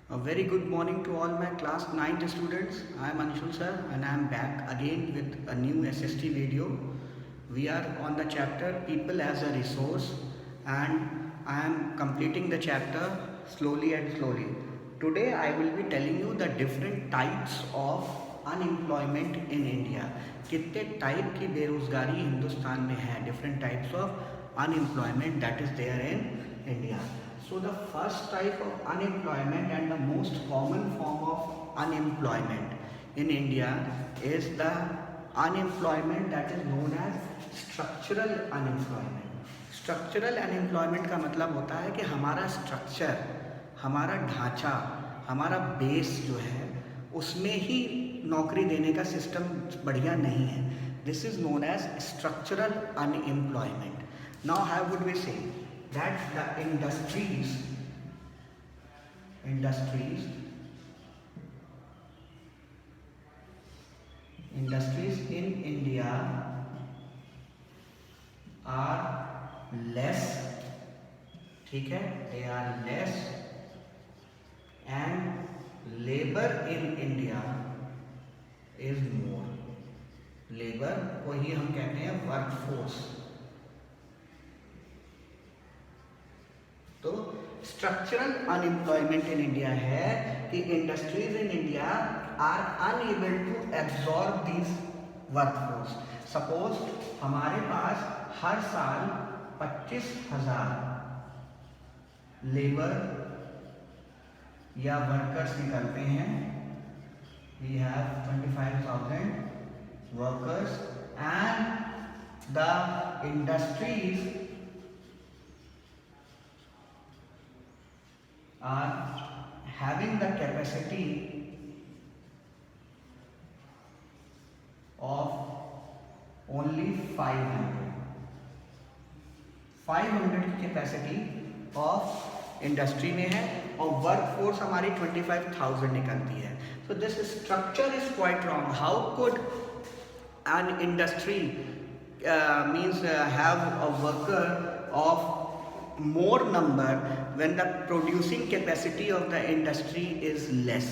A very good morning to all my class 9th students. I am Anshul sir and I am back again with a new SST video. We are on the chapter People as a Resource and I am completing the chapter slowly and slowly. Today I will be telling you the different types of unemployment in India. कितने type की बेरोजगारी हिंदुस्तान में है, different types of unemployment that is there in India. So the first type of unemployment and the most common form of unemployment in India is the unemployment that is known as structural unemployment. Structural unemployment का मतलब होता है कि हमारा structure, हमारा ढांचा, हमारा base जो है उसमें ही नौकरी देने का सिस्टम बढ़िया नहीं है. This is known as structural unemployment. Now how would we say that the industries in India are less, ठीक है, they are less and labor in India is more. Labour को ही हम कहते हैं वर्कफोर्स. तो स्ट्रक्चरल अनएम्प्लॉयमेंट इन इंडिया है कि industries in India are unable to absorb this workforce. Suppose हमारे पास हर साल 25,000 लेबर या वर्कर्स निकलते हैं. We have 25,000 workers and the industries are having the capacity of only 500. 500 की कैपेसिटी ऑफ इंडस्ट्री में है और वर्कफोर्स हमारी 25,000 निकलती है. So this structure is quite wrong. How could an industry means have a worker of more number when the producing capacity of the industry is less.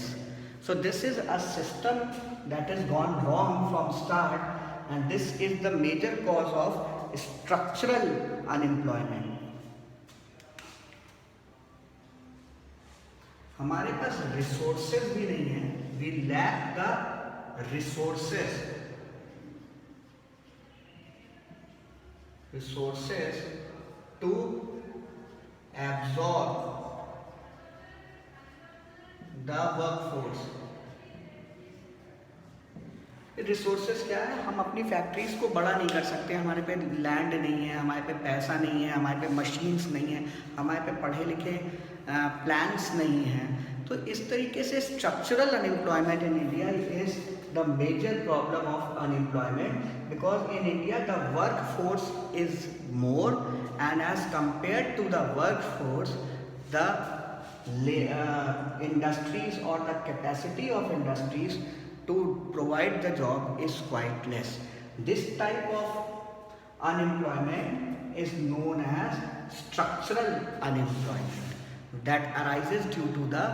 So this is a system that has gone wrong from start and this is the major cause of structural unemployment. हमारे पास resources भी नहीं है. We lack the resources to absorb the workforce. Resources क्या है? हम अपनी factories को बड़ा नहीं कर सकते. हमारे पे लैंड नहीं है, हमारे पे पैसा नहीं है, हमारे पे मशीन्स नहीं है, हमारे पे पढ़े लिखे प्लान्स नहीं हैं. तो इस तरीके से structural unemployment in India is the major problem of unemployment because in India the work force is more and as compared to the workforce the industries or the capacity of industries to provide the job is quite less. This type of unemployment is known as structural unemployment that arises due to the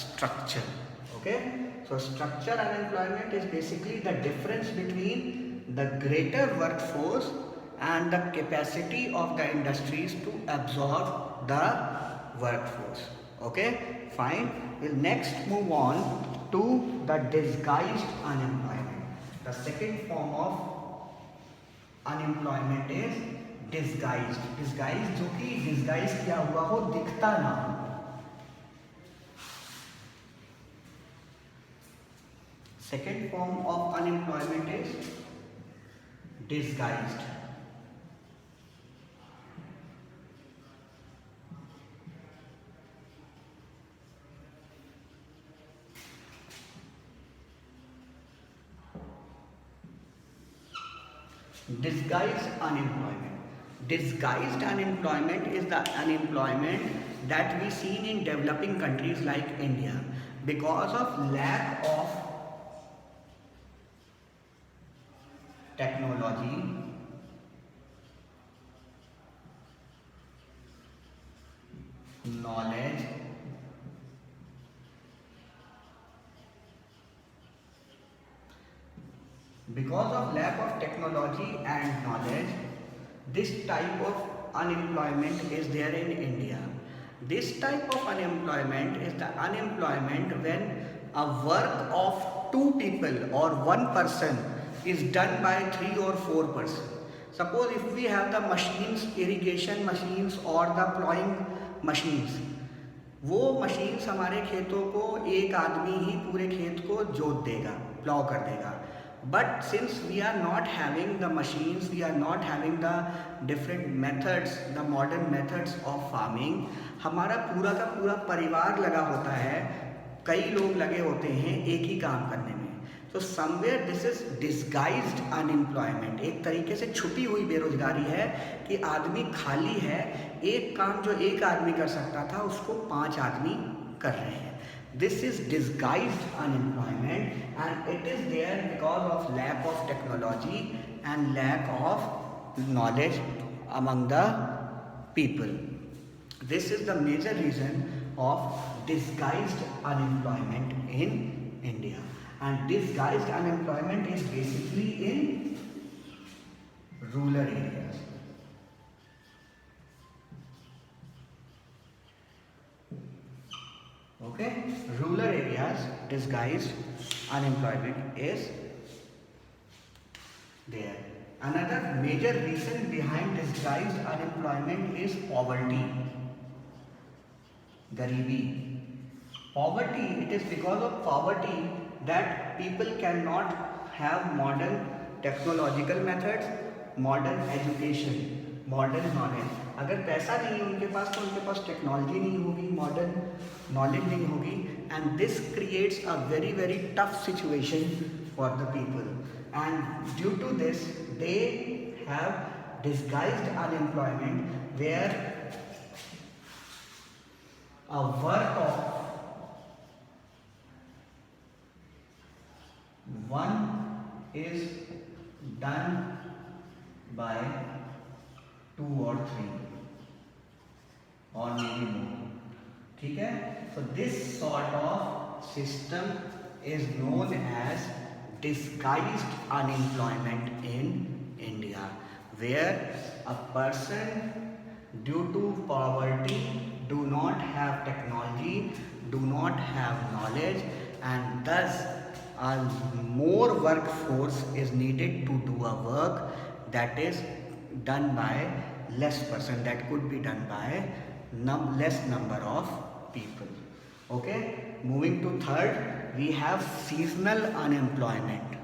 structure. Okay, so structural unemployment is basically the difference between the greater workforce and the capacity of the industries to absorb the workforce. Okay, fine. We'll next move on to the disguised unemployment. The second form of unemployment is disguised. Disguised जो कि disguise किया हुआ हो, दिखता ना हो. Second form of unemployment is disguised. Disguised unemployment. Disguised unemployment is the unemployment that we see in developing countries like India because of lack of technology, knowledge Because of lack of technology and knowledge, this type of unemployment is there in India. This type of unemployment is the unemployment when a work of two people or one person is done by 3 or 4 persons. Suppose if we have the machines, irrigation machines or the plowing machines, वो machines हमारे खेतों को एक आदमी ही पूरे खेत को जोत देगा, प्लॉ कर देगा. But since we are not having the machines, we are not having the different methods, the modern methods of farming, हमारा पूरा का पूरा परिवार लगा होता है, कई लोग लगे होते हैं एक ही काम करने में. तो somewhere this is disguised unemployment, एक तरीके से छुपी हुई बेरोजगारी है कि आदमी खाली है, एक काम जो एक आदमी कर सकता था उसको 5 आदमी कर रहे हैं. This is disguised unemployment and it is there because of lack of technology and lack of knowledge among the people. This is the major reason of disguised unemployment in India, and disguised unemployment is basically in rural areas. Okay, rural areas disguised unemployment is there. Another major reason behind disguised unemployment is poverty, garibi. Poverty, it is because of poverty that people cannot have modern technological methods, modern education, modern knowledge. अगर पैसा नहीं है उनके पास तो उनके पास technology नहीं होगी, modern knowledge नहीं होगी, and this creates a very very tough situation for the people, and due to this they have disguised unemployment where a work of one is done by 2 or 3 or maybe more. ठीक है, so this sort of system is known as disguised unemployment in India, where a person due to poverty do not have technology, do not have knowledge, and thus a more workforce is needed to do a work that is done by less person, that could be done by less number of people. Okay, moving to third, we have seasonal unemployment.